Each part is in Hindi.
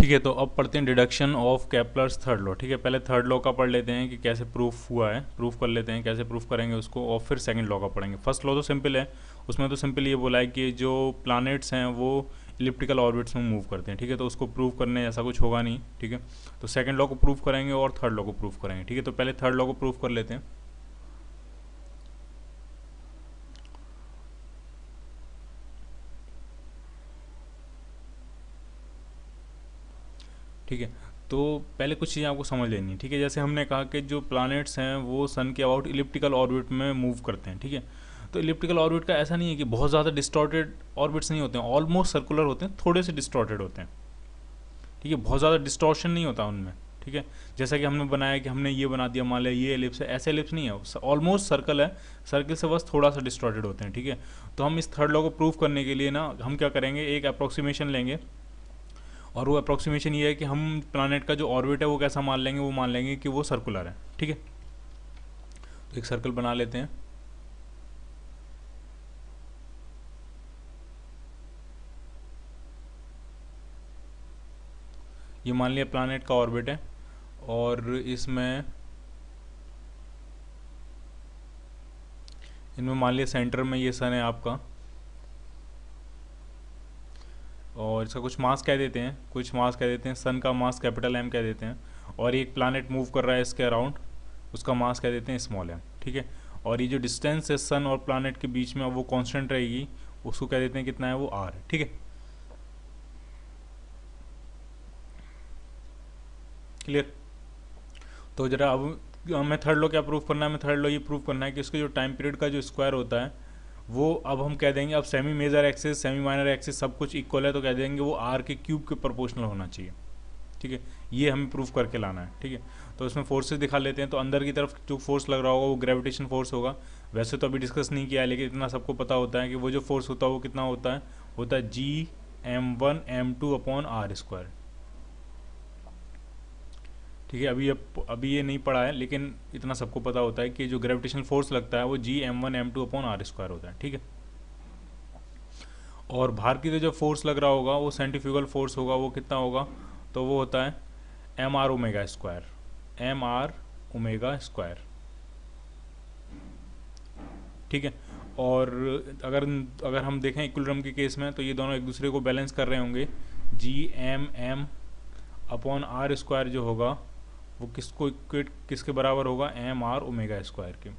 ठीक है, तो अब पढ़ते हैं deduction of Kepler's third law. ठीक है, पहले थर्ड लॉ का पढ़ लेते हैं कि कैसे प्रूफ हुआ है, प्रूफ कर लेते हैं कैसे प्रूफ करेंगे उसको, और फिर सेकंड लॉ का पढ़ेंगे। फर्स्ट लॉ तो सिंपल है, उसमें तो सिंपल ये बोला है कि जो प्लैनेट्स हैं वो इलिप्टिकल ऑर्बिट्स में मूव करते हैं। ठीक है, तो उसको प्रूव करने ऐसा कुछ होगा नहीं। ठीक है, तो सेकंड लॉ को प्रूफ करेंगे और थर्ड लॉ को प्रूफ करेंगे। ठीक है, तो पहले थर्ड लॉ को प्रूफ कर लेते हैं। ठीक है, तो पहले कुछ चीज़ें आपको समझ लेनी है। ठीक है, जैसे हमने कहा कि जो प्लैनेट्स हैं वो सन के अबाउट इलिप्टिकल ऑर्बिट में मूव करते हैं। ठीक है, तो इलिप्टिकल ऑर्बिट का ऐसा नहीं है कि बहुत ज़्यादा डिस्टॉर्टेड ऑर्बिट्स नहीं होते हैं, ऑलमोस्ट सर्कुलर होते हैं, थोड़े से डिस्टॉर्टेड होते हैं। ठीक है, बहुत ज़्यादा डिस्टॉर्शन नहीं होता उनमें। ठीक है, जैसा कि हमने बनाया कि हमने ये बना दिया, मान लिया ये एलिप्स है, ऐसे एलिप्स नहीं है, ऑलमोस्ट सर्कल है, सर्कल से बस थोड़ा सा डिस्टॉर्टेड होते हैं। ठीक है, तो हम इस थर्ड लॉ को प्रूव करने के लिए ना हम क्या करेंगे, एक अप्रोक्सीमेशन लेंगे, और वो अप्रोक्सीमेशन ये है कि हम प्लानट का जो ऑर्बिट है वो कैसा मान लेंगे, वो मान लेंगे कि वो सर्कुलर है। ठीक है, तो एक सर्कल बना लेते हैं। ये मान लिया प्लानट का ऑर्बिट है, और इनमें मान लिया सेंटर में ये सन है आपका, और इसका कुछ मास कह देते हैं, सन का मास कैपिटल एम कह देते हैं, और एक प्लानट मूव कर रहा है इसके अराउंड, उसका मास कह देते हैं स्मॉल एम। ठीक है, और ये जो डिस्टेंस है सन और प्लानट के बीच में वो कांस्टेंट रहेगी, उसको कह देते हैं कितना है, वो आर है। ठीक है, क्लियर। तो जरा अब हमें थर्ड लॉ क्या प्रूफ करना है, हमें थर्ड लॉ ये प्रूफ करना है कि उसके जो टाइम पीरियड का जो स्क्वायर होता है वो अब हम कह देंगे, अब semi major axis semi minor axis सब कुछ इक्वल है, तो कह देंगे वो आर के क्यूब के प्रोपोर्शनल होना चाहिए। ठीक है, ये हमें प्रूफ करके लाना है। ठीक है, तो इसमें फोर्सेस दिखा लेते हैं। तो अंदर की तरफ जो फोर्स लग रहा होगा वो ग्रेविटेशन फोर्स होगा। वैसे तो अभी डिस्कस नहीं किया है, लेकिन इतना सबको पता होता है कि वो जो फोर्स होता है वो कितना होता है G m1m2/r²। ठीक है, अभी ये नहीं पढ़ा है, लेकिन इतना सबको पता होता है कि जो ग्रेविटेशनल फोर्स लगता है वो G m1m2/r² होता है। ठीक है, और बाहर की जो फोर्स लग रहा होगा वो सेंट्रीफ्यूगल फोर्स होगा, वो कितना होगा, तो वो होता है mr ओमेगा स्क्वायर। ठीक है, और अगर अगर हम देखें इक्विलिब्रियम के केस में, तो ये दोनों एक दूसरे को बैलेंस कर रहे होंगे। Gm/m/r² जो होगा वो किसको इक्वेट किसके बराबर होगा, mr ओमेगा स्क्वायर के।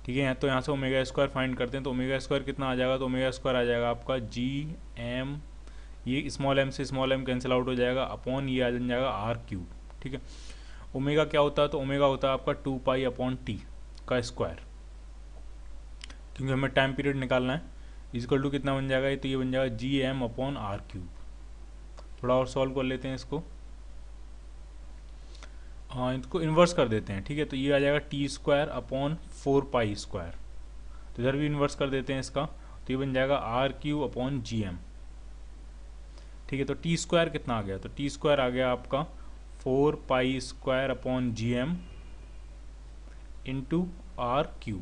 ठीक है, तो यहाँ से ओमेगा स्क्वायर फाइंड करते हैं, तो ओमेगा स्क्वायर कितना आ जाएगा, तो ओमेगा स्क्वायर आ जाएगा आपका Gm, ये स्मॉल एम से स्मॉल एम कैंसिल आउट हो जाएगा, अपॉन ये आ जाएगा r³। ठीक है, ओमेगा क्या होता है, तो ओमेगा होता है आपका 2π/t का स्क्वायर, क्योंकि हमें टाइम पीरियड निकालना है। इक्वल टू कितना बन जाएगा, तो ये बन जाएगा Gm/r³। थोड़ा और सॉल्व कर लेते हैं इसको, हाँ इसको इन्वर्स कर देते हैं। ठीक है, तो ये आ जाएगा T²/4π²। तो इधर भी इन्वर्स कर देते हैं इसका, तो ये बन जाएगा r³/Gm। ठीक है, तो T² कितना आ गया, तो T² आ गया आपका 4π² इंटू r³।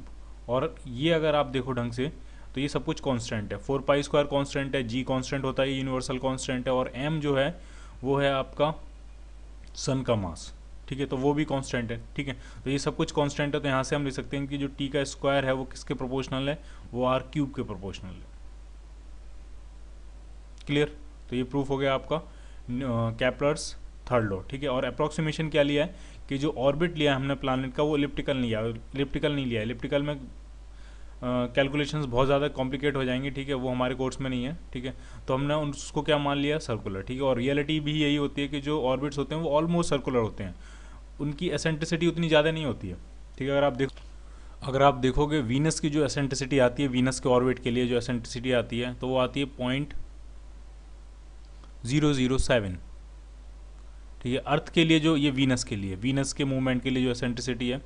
और ये अगर आप देखो ढंग से तो ये सब कुछ कांस्टेंट है, 4π² कांस्टेंट है, g कांस्टेंट होता है, ये यूनिवर्सल कांस्टेंट है, और m जो है वो है आपका सन का मास। ठीक है, तो वो भी कांस्टेंट है। ठीक है, तो ये सब कुछ कांस्टेंट है, तो यहाँ से हम लिख सकते हैं कि जो t का स्क्वायर है वो किसके प्रोपोर्शनल है, वो r³ के प्रोपोर्शनल है। क्लियर, तो ये प्रूफ हो गया आपका केपलर्स थर्ड लॉ। ठीक है, और अप्रोक्सीमेशन क्या लिया है कि जो ऑर्बिट लिया है हमने प्लानट का वो इलिप्टिकल नहीं लिया। इलिप्टिकल में कैलकुलेशंस बहुत ज़्यादा कॉम्प्लिकेट हो जाएंगे। ठीक है, वो हमारे कोर्स में नहीं है। ठीक है, तो हमने उसको क्या मान लिया, सर्कुलर। ठीक है, और रियलिटी भी यही होती है कि जो ऑर्बिट्स होते हैं वो ऑलमोस्ट सर्कुलर होते हैं, उनकी एसेंट्रिसिटी उतनी ज़्यादा नहीं होती है। ठीक है, अगर आप देखोगे वीनस की जो एसेंट्रिसिटी आती है, वीनस के ऑर्बिट के लिए जो एसेंट्रिसिटी आती है, तो वो आती है 0.007। ठीक है, अर्थ के लिए जो ये वीनस के मूवमेंट के लिए जो एसेंट्रिसिटी है,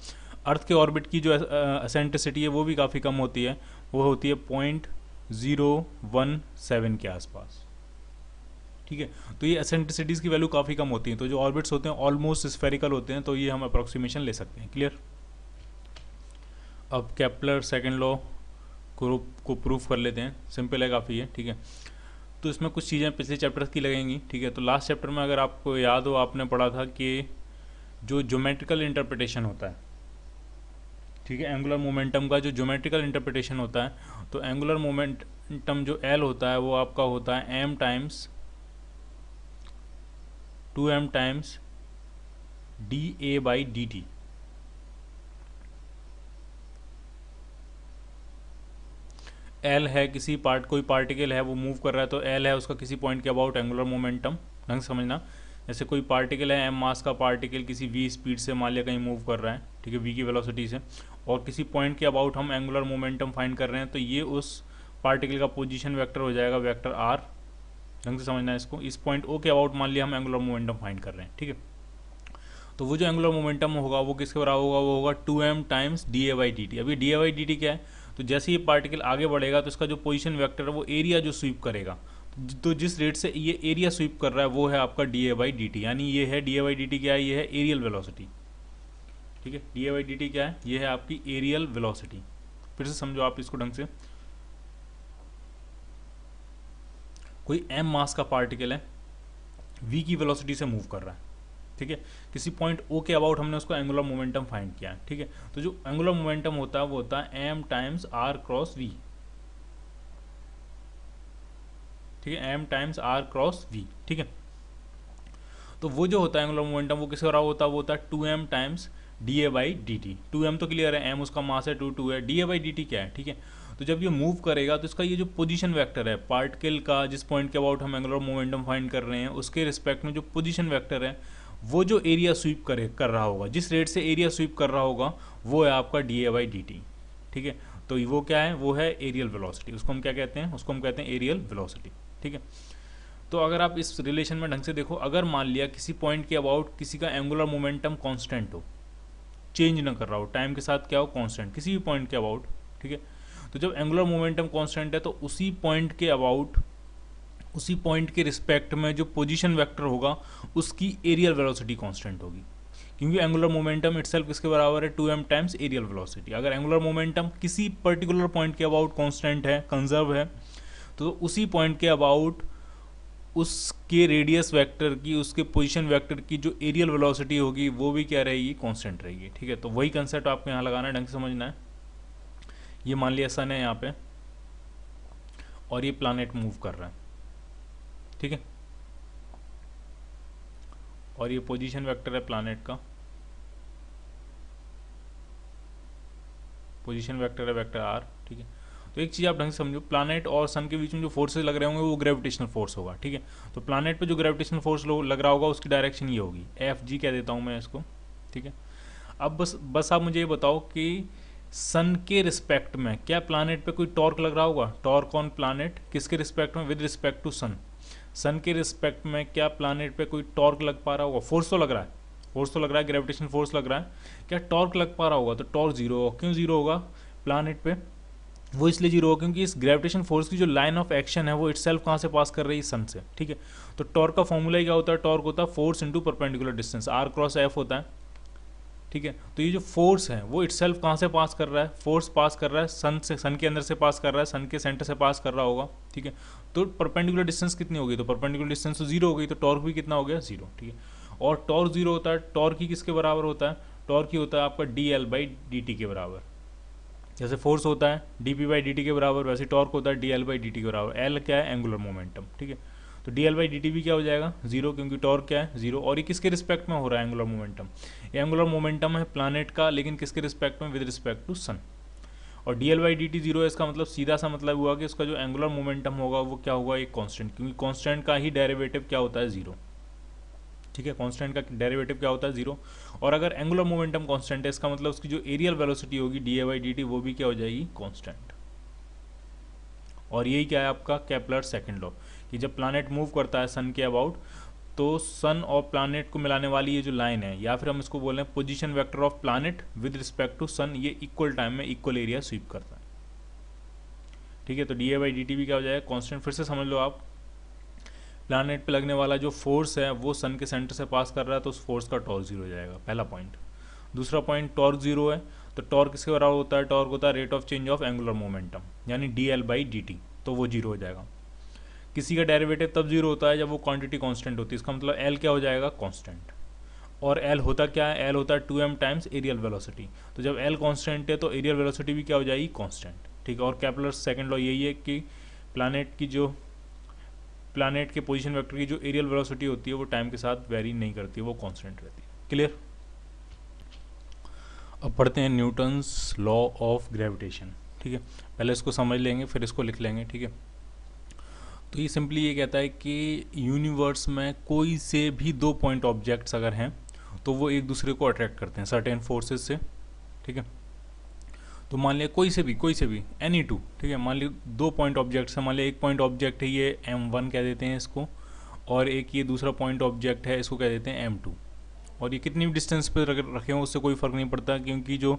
अर्थ के ऑर्बिट की जो एसेंट्रिसिटी है वो भी काफ़ी कम होती है, वो होती है 0.017 के आसपास। ठीक है, तो ये एसेंट्रिसिटीज़ की वैल्यू काफ़ी कम होती है, तो जो ऑर्बिट्स होते हैं ऑलमोस्ट स्फेरिकल होते हैं, तो ये हम अप्रोक्सीमेशन ले सकते हैं। क्लियर, अब केपलर सेकंड लॉ को प्रूफ कर लेते हैं, सिंपल है काफ़ी है। ठीक है, तो इसमें कुछ चीज़ें पिछले चैप्टर की लगेंगी, ठीक है। तो लास्ट चैप्टर में अगर आपको याद हो, आपने पढ़ा था कि जो ज्योमेट्रिकल इंटरप्रिटेशन होता है, ठीक है, एंगुलर मोमेंटम का जो ज्योमेट्रिकल इंटरप्रिटेशन होता है, तो एंगुलर मोमेंटम जो एल होता है वो आपका होता है m times 2m times dA/dt। L है किसी कोई पार्टिकल है वो मूव कर रहा है, तो एल है उसका किसी पॉइंट के अबाउट एंगुलर मोमेंटम। ढंग से समझना, जैसे कोई पार्टिकल है, एम मास का पार्टिकल किसी वी स्पीड से मान लिया कहीं मूव कर रहा है, ठीक है, वी की वेलोसिटी से, और किसी पॉइंट के अबाउट हम एंगुलर मोमेंटम फाइंड कर रहे हैं, तो ये उस पार्टिकल का पोजीशन वेक्टर हो जाएगा, वेक्टर आर। ढंग से समझना है इसको। इस पॉइंट ओ के अबाउट मान लिया हम एंगुलर मोमेंटम फाइंड कर रहे हैं, ठीक है। तो वो जो एंगुलर मोमेंटम होगा वो किसके बराबर होगा, वो होगा 2m टाइम्स dA/dt। अभी dA/dt क्या है, तो जैसे ये पार्टिकल आगे बढ़ेगा तो इसका जो पोजीशन वेक्टर है वो एरिया जो स्वीप करेगा, तो जिस रेट से ये एरिया स्वीप कर रहा है वो है आपका dA/dt, यानी ये है dA/dt क्या है, ये है एरियल वेलोसिटी, ठीक है। dA/dt क्या है, ये है आपकी एरियल वेलोसिटी। फिर से समझो आप इसको ढंग से। कोई m मास का पार्टिकल है, v की वेलोसिटी से मूव कर रहा है, ठीक है, किसी पॉइंट o के अबाउट हमने उसको एंगुलर मोमेंटम फाइंड किया है, ठीक है। तो जो एंगुलर मोमेंटम होता है वो होता है m times r cross v, ठीक है, m times r cross v, ठीक है। तो वो जो होता है एंगुलर मोमेंटम वो किसके बराबर होता है, वो होता है 2m टाइम्स dA/dt। 2m तो क्लियर है, m उसका मास है, 2 है, dA/dt क्या है, ठीक है। तो जब ये मूव करेगा तो इसका ये जो पोजीशन वेक्टर है पार्टिकल का, जिस पॉइंट के अबाउट हम एंगुलर मोमेंटम फाइंड कर रहे हैं, उसके रिस्पेक्ट में जो पोजीशन वेक्टर है वो जो एरिया स्वीप कर रहा होगा, जिस रेट से एरिया स्वीप कर रहा होगा वो है आपका dA/dt, ठीक है। तो वो क्या है, वो है एरियल वेलोसिटी। उसको हम क्या कहते हैं, उसको हम कहते हैं एरियल वेलोसिटी, ठीक है। तो अगर आप इस रिलेशन में ढंग से देखो, अगर मान लिया किसी पॉइंट के अबाउट किसी का एंगुलर मोमेंटम कांस्टेंट हो, चेंज ना कर रहा हो, टाइम के साथ क्या हो, कांस्टेंट, किसी भी पॉइंट के अबाउट, ठीक है। तो जब एंगुलर मोमेंटम कांस्टेंट है तो उसी पॉइंट के अबाउट, उसी पॉइंट के रिस्पेक्ट में जो पोजीशन वेक्टर होगा उसकी एरियल वेलोसिटी कांस्टेंट होगी, क्योंकि एंगुलर मोमेंटम इटसेल्फ किसके बराबर है, 2m टाइम्स एरियल वेलोसिटी। अगर एंगुलर मोमेंटम किसी पर्टिकुलर पॉइंट के अबाउट कांस्टेंट है, कंजर्व है, तो उसी पॉइंट के अबाउट उसके रेडियस वेक्टर की, उसके पोजीशन वेक्टर की जो एरियल वेलोसिटी होगी वो भी क्या रहेगी, कांस्टेंट रहेगी, ठीक है। तो वही कंसेप्ट आपको यहाँ लगाना है, ढंग से समझना है। ये मान लिया सन है यहाँ पे और ये प्लैनेट मूव कर रहा है, ठीक है, और ये पोजीशन वेक्टर है प्लैनेट का, पोजीशन वेक्टर है वेक्टर आर, ठीक है। तो एक चीज़ आप ढंग से समझो, प्लैनेट और सन के बीच में जो फोर्सेज लग रहे होंगे वो ग्रेविटेशनल फोर्स होगा, ठीक है। तो प्लैनेट पे जो ग्रेविटेशनल फोर्स लग रहा होगा उसकी डायरेक्शन ये होगी, FG कह देता हूँ मैं इसको, ठीक है। अब बस आप मुझे ये बताओ कि सन के रिस्पेक्ट में क्या प्लैनेट पे कोई टॉर्क लग रहा होगा, टॉर्क ऑन प्लैनेट किसके रिस्पेक्ट में, विद रिस्पेक्ट टू सन। सन के रिस्पेक्ट में क्या प्लैनेट पे कोई टॉर्क लग पा रहा होगा, फोर्स तो लग रहा है, फोर्स तो लग रहा है, ग्रेविटेशनल फोर्स लग रहा है, क्या टॉर्क लग पा रहा होगा, तो टॉर्क जीरो होगा। क्यों जीरो होगा प्लैनेट पे, वो इसलिए जीरो होगा क्योंकि इस ग्रेविटेशन फोर्स की जो लाइन ऑफ एक्शन है वो इटसेल्फ कहाँ से पास कर रही है, सन से, ठीक है। तो टॉर्क का फॉर्मूला ही क्या होता है, टॉर्क होता है force into perpendicular distance, R cross F होता है, ठीक है। तो ये जो फोर्स है वो इटसेल्फ कहाँ से पास कर रहा है, फोर्स पास कर रहा है सन से, सन के अंदर से पास कर रहा है, सन के सेंटर से पास कर रहा होगा, ठीक है। तो परपेंडिकुलर डिस्टेंस कितनी होगी, तो परपेंडिकुलर डिस्टेंस तो जीरो हो गई, तो टॉर्क भी कितना हो गया, जीरो, ठीक है। और टॉर्क जीरो होता है, टॉर्क ही किसके बराबर होता है, टॉर्क ही होता है आपका dL/dt के बराबर। जैसे फोर्स होता है dP/dt के बराबर, वैसे टॉर्क होता है dL/dt के बराबर। L क्या है, एंगुलर मोमेंटम, ठीक है। तो dL/dt भी क्या हो जाएगा, जीरो, क्योंकि टॉर्क क्या है, जीरो। और ये किसके रिस्पेक्ट में हो रहा है एंगुलर मोमेंटम, ये एंगुलर मोमेंटम है प्लैनेट का, लेकिन किसके रिस्पेक्ट में, विद रिस्पेक्ट टू सन। और dL/dt जीरो है, इसका मतलब सीधा सा मतलब हुआ कि उसका जो एंगुलर मोमेंटम होगा वो क्या होगा, एक कांस्टेंट, क्योंकि कांस्टेंट का ही डेरिवेटिव क्या होता है, जीरो, ठीक है। कांस्टेंट का डेरिवेटिव क्या होता है, जीरो। और अगर एंगुलर मोमेंटम कांस्टेंट है, इसका मतलब उसकी जो एरियल वेलोसिटी होगी dA/dt वो भी क्या हो जाएगी, कांस्टेंट। और यही क्या है आपका केपलर सेकंड लॉ, कि जब प्लैनेट मूव करता है सन के अबाउट तो सन और प्लैनेट को मिलाने वाली ये जो लाइन है, या फिर हम इसको बोल रहे हैं position vector of planet with respect to sun, ये इक्वल टाइम में इक्वल एरिया स्वीप करता है, ठीक है। तो dA/dt भी क्या हो जाएगा, कांस्टेंट। फिर से समझ लो आप, प्लैनेट पे लगने वाला जो फोर्स है वो सन के सेंटर से पास कर रहा है, तो उस फोर्स का टॉर्क जीरो हो जाएगा, पहला पॉइंट। दूसरा पॉइंट, टॉर्क जीरो है तो टॉर्क किसके बराबर होता है, टॉर्क होता है rate of change of angular momentum, यानी dL/dt, तो वो जीरो हो जाएगा। किसी का डेरिवेटिव तब जीरो होता है जब वो क्वांटिटी कांस्टेंट होती है, इसका मतलब एल क्या हो जाएगा, कांस्टेंट। और एल होता क्या है, एल होता है 2m टाइम्स एरियल वेलोसिटी। तो जब एल कांस्टेंट है तो एरियल वेलोसिटी भी क्या हो जाएगी, कांस्टेंट, ठीक है। और केपलर सेकंड लॉ यही है कि प्लानेट के पोजीशन वेक्टर की जो एरियल वेलोसिटी होती है वो टाइम के साथ वेरी नहीं करती है, वो कांस्टेंट रहती है। क्लियर। अब पढ़ते हैं न्यूटन्स लॉ ऑफ ग्रेविटेशन, ठीक है। पहले इसको समझ लेंगे फिर इसको लिख लेंगे, ठीक है। तो ये सिंपली ये कहता है कि यूनिवर्स में कोई से भी दो पॉइंट ऑब्जेक्ट्स अगर हैं तो वो एक दूसरे को अट्रैक्ट करते हैं सर्टेन फोर्सेस से, ठीक है। तो मान लिया कोई से भी एनी टू, ठीक है। मान लिया दो पॉइंट ऑब्जेक्ट्स हैं, मान लिया एक पॉइंट ऑब्जेक्ट है ये m1 कह देते हैं इसको, और एक ये दूसरा पॉइंट ऑब्जेक्ट है इसको कह देते हैं m2। और ये कितनी भी डिस्टेंस पे रखे हों उससे कोई फ़र्क नहीं पड़ता, क्योंकि जो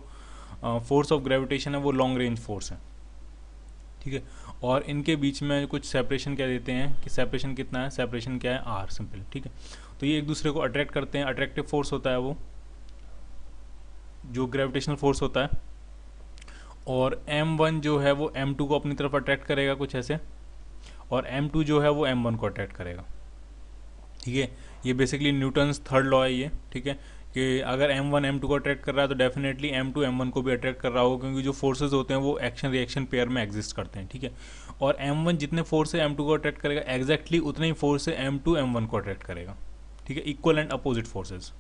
फोर्स ऑफ ग्रेविटेशन है वो लॉन्ग रेंज फोर्स है, ठीक है। और इनके बीच में कुछ सेपरेशन क्या देते हैं कि सेपरेशन कितना है, सेपरेशन क्या है, r सिंपल, ठीक है। तो ये एक दूसरे को अट्रैक्ट करते हैं, अट्रैक्टिव फोर्स होता है वो जो ग्रेविटेशनल फोर्स होता है। और m1 जो है वो m2 को अपनी तरफ अट्रैक्ट करेगा कुछ ऐसे, और m2 जो है वो m1 को अट्रैक्ट करेगा, ठीक है। ये बेसिकली न्यूटन्स थर्ड लॉ है ये, ठीक है, कि अगर m1 m2 को अट्रैक्ट कर रहा है तो डेफिनेटली m2 m1 को भी अट्रैक्ट कर रहा होगा, क्योंकि जो फोर्सेज होते हैं वो एक्शन रिएक्शन पेयर में एग्जिस्ट करते हैं, ठीक है। और m1 जितने फोर्स से m2 को अट्रैक्ट करेगा एग्जैक्टली उतने ही फोर्स से m2 m1 को अट्रैक्ट करेगा, ठीक है, इक्वल एंड अपोजिट फोर्सेज,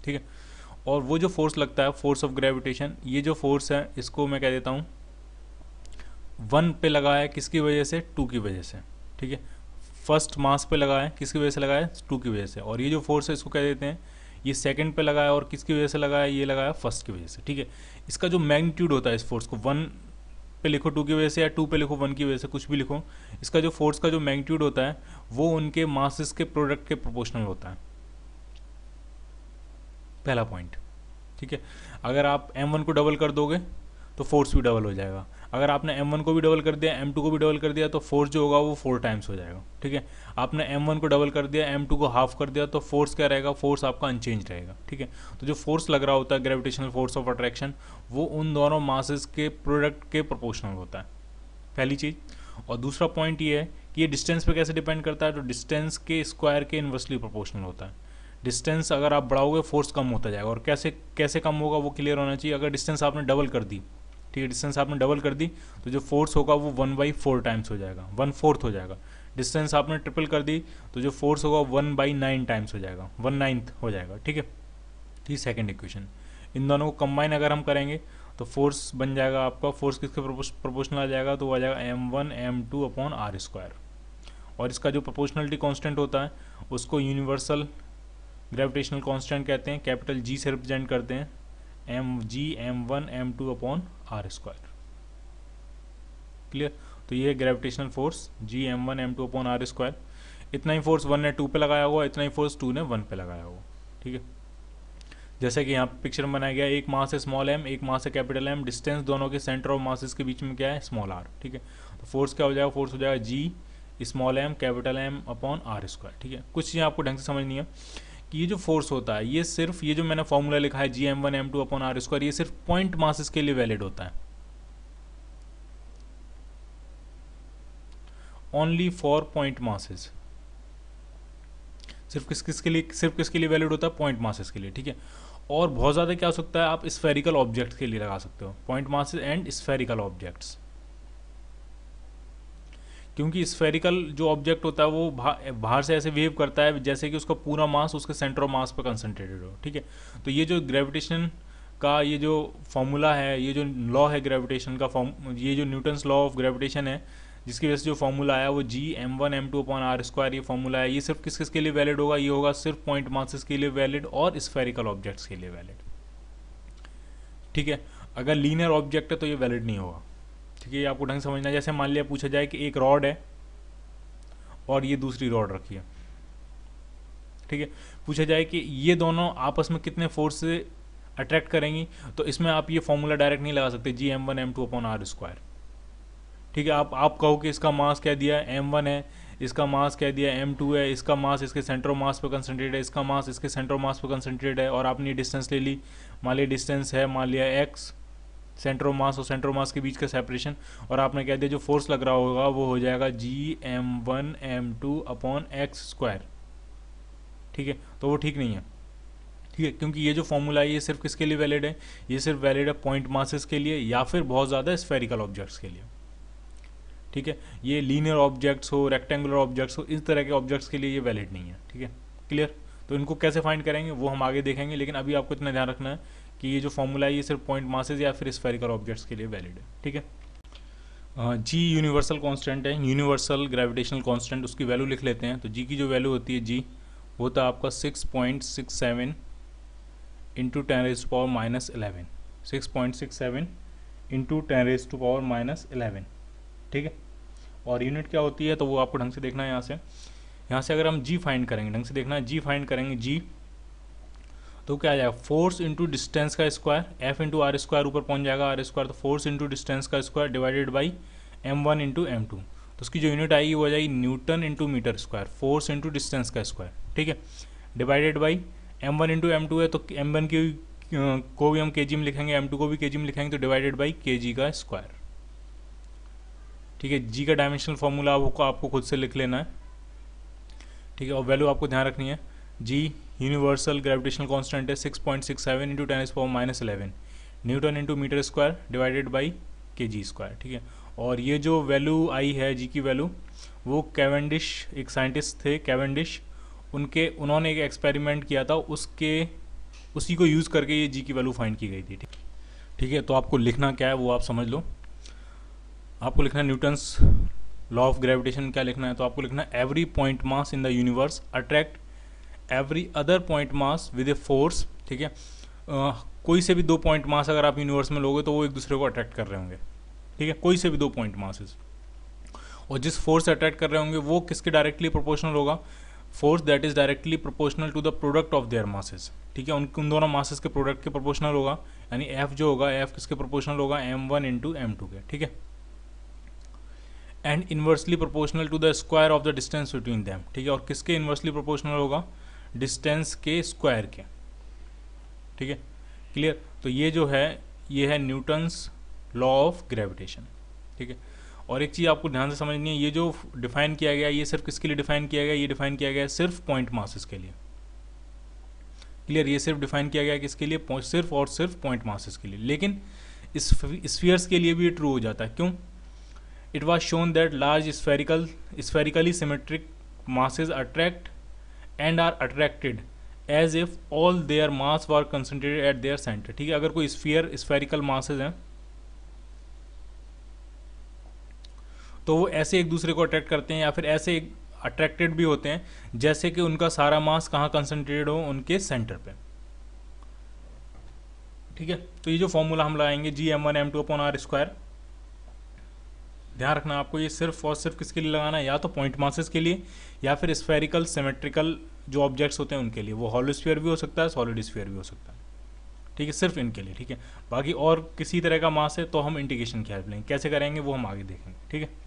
ठीक है। और वो जो फोर्स लगता है फोर्स ऑफ ग्रेविटेशन, ये जो फोर्स है इसको मैं कह देता हूँ 1 पे लगा है किसकी वजह से, 2 की वजह से, ठीक है। फर्स्ट मास पे लगा है किसकी वजह से लगा है, 2 की वजह से। और ये जो फोर्स है इसको कह देते हैं ये सेकंड पे लगा है, और किसकी वजह से लगा है, ये लगा है फर्स्ट की वजह से, ठीक है। इसका जो मैग्नीट्यूड होता है इस फोर्स को 1 पे लिखो 2 की वजह से, या 2 पे लिखो 1 की वजह से, कुछ भी लिखो, इसका जो फोर्स का जो मैग्नीट्यूड होता है वो उनके मासेस के प्रोडक्ट के प्रोपोर्शनल होता है, पहला पॉइंट, ठीक है। अगर आप m1 को डबल कर दोगे तो फोर्स भी डबल हो जाएगा, अगर आपने m1 को भी डबल कर दिया m2 को भी डबल कर दिया तो फोर्स जो होगा वो 4 टाइम्स हो जाएगा, ठीक है। आपने m1 को डबल कर दिया m2 को हाफ कर दिया तो फोर्स क्या रहेगा, फोर्स आपका अनचेंज रहेगा, ठीक है। तो जो फोर्स लग रहा होता है ग्रेविटेशनल फोर्स ऑफ अट्रैक्शन वो उन दोनों मासेस के प्रोडक्ट के प्रोपोर्शनल होता है, पहली चीज़। और दूसरा पॉइंट ये है कि ये डिस्टेंस पे कैसे डिपेंड करता है, तो डिस्टेंस के स्क्वायर के इन्वर्सली प्रोपोर्शनल होता है। डिस्टेंस अगर आप बढ़ाओगे फोर्स कम होता जाएगा, और कैसे कम होगा वो क्लियर होना चाहिए। अगर डिस्टेंस आपने डबल कर दी, ठीक है, डिस्टेंस आपने डबल कर दी तो जो फोर्स होगा वो 1/4 टाइम्स हो जाएगा, 1/4 हो जाएगा। डिस्टेंस आपने ट्रिपल कर दी तो जो फोर्स होगा 1/9 टाइम्स हो जाएगा, 1/9 हो जाएगा, ठीक है। ठीक, सेकेंड इक्वेशन। इन दोनों को कंबाइन अगर हम करेंगे तो फोर्स बन जाएगा आपका, फोर्स किसके प्रोपोर्शनल आ जाएगा, तो वो आ जाएगा m1 m2 upon r square. और इसका जो प्रोपोर्शनलिटी कांस्टेंट होता है उसको यूनिवर्सल ग्रेविटेशनल कांस्टेंट कहते हैं, कैपिटल G से रिप्रेजेंट करते हैं, mg m1 m2 upon r square. Clear. तो ये gravitational force g m1 m2 upon r square. इतना ही फोर्स 1 ने 2 पे लगाया हुआ, इतना ही फोर्स 2 ने 1 पे लगाया हुआ, ठीक है। जैसे कि यहाँ पिक्चर में बनाया गया, एक मास है स्मॉल m, एक मास है कैपिटल M, डिस्टेंस दोनों के सेंटर ऑफ मासेस के बीच में क्या है, स्मॉल r, ठीक है। तो फोर्स क्या हो जाएगा, फोर्स हो जाएगा g small m capital M upon r square, ठीक है। कुछ चीज़ें आपको ढंग से समझनी है कि ये जो फोर्स होता है ये सिर्फ, ये जो मैंने फॉर्मूला लिखा है जी m1 m2 upon r square, ये सिर्फ पॉइंट मासेस के लिए वैलिड होता है, ओनली फॉर पॉइंट मासेस। सिर्फ किसके लिए वैलिड होता है, पॉइंट मासेस के लिए, ठीक है। और बहुत ज़्यादा क्या हो सकता है, आप स्फेरिकल ऑब्जेक्ट्स के लिए लगा सकते हो, point masses and spherical objects. क्योंकि स्फेरिकल जो ऑब्जेक्ट होता है वो बाहर से ऐसे बिहेव करता है जैसे कि उसका पूरा मास उसके सेंटर ऑफ मास पर कंसंट्रेटेड हो, ठीक है। तो ये जो ग्रेविटेशन का ये जो फॉर्मूला है, ये जो लॉ है ग्रेविटेशन का ये जो न्यूटन्स लॉ ऑफ ग्रेविटेशन है जिसकी वजह से जो फॉर्मूला आया वो जी m1 m2 upon r square, ये फॉर्मूला है, ये सिर्फ किसके लिए वैलिड होगा, ये होगा सिर्फ पॉइंट मासेस के लिए वैलिड और स्फेरिकल ऑब्जेक्ट्स के लिए वैलिड, ठीक है। अगर लीनियर ऑब्जेक्ट है तो ये वैलिड नहीं होगा, ठीक है। ये आपको ढंग से समझना है। जैसे मान लिया पूछा जाए कि एक रॉड है और ये दूसरी रॉड रखी है, ठीक है। पूछा जाए कि ये दोनों आपस में कितने फोर्स से अट्रैक्ट करेंगी, तो इसमें आप ये फॉर्मूला डायरेक्ट नहीं लगा सकते जी m1 m2 upon r square, ठीक है। आप कहो कि इसका मास क्या दिया है, m1 है, इसका मास क्या दिया है, m2 है, इसका मास इसके सेंटर ऑफ मास पर कंसंट्रेटेड है, इसका मास इसके सेंटर ऑफ मास पर कंसंट्रेटेड है, और आपने डिस्टेंस ले ली, मान लिया डिस्टेंस है मान लिया x, सेंटर ऑफ मास और सेंटर ऑफ मास के बीच का सेपरेशन, और आपने कह दिया जो फोर्स लग रहा होगा वो हो जाएगा Gm1m2 अपॉन एक्स स्क्वायर। ठीक है, तो वो ठीक नहीं है। ठीक है, क्योंकि ये जो फॉर्मूला है ये सिर्फ किसके लिए वैलिड है, ये सिर्फ वैलिड है पॉइंट मासेस के लिए या फिर बहुत ज़्यादा स्फेरिकल ऑब्जेक्ट्स के लिए। ठीक है, ये लीनियर ऑब्जेक्ट्स हो, रेक्टेंगुलर ऑब्जेक्ट्स हो, इस तरह के ऑब्जेक्ट्स के लिए ये वैलिड नहीं है। ठीक है, क्लियर। तो इनको कैसे फाइंड करेंगे वो हम आगे देखेंगे, लेकिन अभी आपको इतना ध्यान रखना है कि ये जो फॉर्मूला है ये सिर्फ पॉइंट मासेस या फिर स्फेरिकल ऑब्जेक्ट्स के लिए वैलिड है। ठीक है, जी यूनिवर्सल कांस्टेंट है, यूनिवर्सल ग्रेविटेशनल कांस्टेंट, उसकी वैल्यू लिख लेते हैं। तो जी की जो वैल्यू होती है, जी वो होता है आपका 6.67 इंटू 10⁻⁻11, 6.67 इंटू 10⁻⁻11। ठीक है, और यूनिट क्या होती है तो वो आपको ढंग से देखना है। यहाँ से अगर हम जी फाइंड करेंगे, ढंग से देखना है, जी फाइंड करेंगे जी तो क्या आ जाएगा, फोर्स इंटू डिस्टेंस का square, F into R square ऊपर पहुंच जाएगा आर स्क्वायर, तो फोर्स इंटू डिस्टेंस का square divided by m1 into m2, तो उसकी जो यूनिट आएगी वो आ जाएगी newton into metre square, force into distance का स्क्वायर। ठीक है, divided by m1 into m2 है तो m1 की को भी हम kg में लिखेंगे, m2 को भी kg में लिखेंगे, तो डिवाइडेड बाई kg का स्क्वायर। ठीक है, जी का डायमेंशनल फॉर्मूला आपको खुद से लिख लेना है। ठीक है, और वैल्यू आपको ध्यान रखनी है, जी यूनिवर्सल ग्रेविटेशनल कांस्टेंट है 6.67 into 10⁻⁻11 newton into metre square divided by kg square. ठीक है, और ये जो वैल्यू आई है जी की वैल्यू, वो कैवेंडिश, एक साइंटिस्ट थे कैवेंडिश, उन्होंने एक एक्सपेरिमेंट किया था, उसी को यूज़ करके ये जी की वैल्यू फाइंड की गई थी। ठीक है, तो आपको लिखना क्या है वो आप समझ लो। आपको लिखना है न्यूटन्स लॉ ऑफ ग्रेविटेशन, क्या लिखना है, तो आपको लिखना है every point mass in the universe attract every other point mass with a force. ठीक है, कोई से भी दो पॉइंट मास अगर आप यूनिवर्स में लोगे तो वो एक दूसरे को अट्रैक्ट कर रहे होंगे। ठीक है, कोई से भी दो पॉइंट मासेस, और जिस फोर्स से अट्रैक्ट कर रहे होंगे वो किसके डायरेक्टली प्रोपोर्शनल होगा, force that is directly proportional to the product of their masses. ठीक है, उन दोनों मासेस के प्रोडक्ट के प्रोपोर्शनल होगा, यानी एफ जो होगा, एफ किसके प्रोपोर्शनल होगा, m1 इंटू m2 के। ठीक है, and inversely proportional to the square of the distance between them. ठीक है, और किसके इन्वर्सली प्रोपोर्शनल होगा, डिस्टेंस के स्क्वायर के। ठीक है, क्लियर। तो ये जो है ये है न्यूटन्स लॉ ऑफ ग्रेविटेशन। ठीक है, और एक चीज़ आपको ध्यान से समझनी है, ये जो डिफाइन किया गया ये सिर्फ किसके लिए डिफाइन किया गया, ये डिफाइन किया गया सिर्फ पॉइंट मासेस के लिए। क्लियर, ये सिर्फ डिफाइन किया गया किसके लिए, सिर्फ और सिर्फ पॉइंट मासेस के लिए। लेकिन स्फीयर्स के लिए भी ये ट्रू हो जाता है। क्यों, it was shown that large spherically symmetric masses attract and are attracted as if all their mass were concentrated at their center। ठीक है, अगर कोई स्फेरिकल मासेज हैं तो वो ऐसे एक दूसरे को अट्रैक्ट करते हैं या फिर ऐसे अट्रैक्टेड भी होते हैं जैसे कि उनका सारा मास कहाँ कंसंट्रेटेड हो, उनके सेंटर पे। ठीक है, तो ये जो फॉर्मूला हम लगाएंगे Gm1m2 अपॉन आर स्क्वायर, ध्यान रखना आपको ये सिर्फ और सिर्फ किसके लिए लगाना है, या तो पॉइंट मासेस के लिए या फिर स्फेरिकल सिमेट्रिकल जो ऑब्जेक्ट्स होते हैं उनके लिए। वो हॉलो स्फीयर भी हो सकता है, सॉलिड स्फीयर भी हो सकता है। ठीक है, सिर्फ इनके लिए। ठीक है, बाकी और किसी तरह का मास है तो हम इंटीग्रेशन की हेल्प लेंगे, कैसे करेंगे वो हम आगे देखेंगे। ठीक है।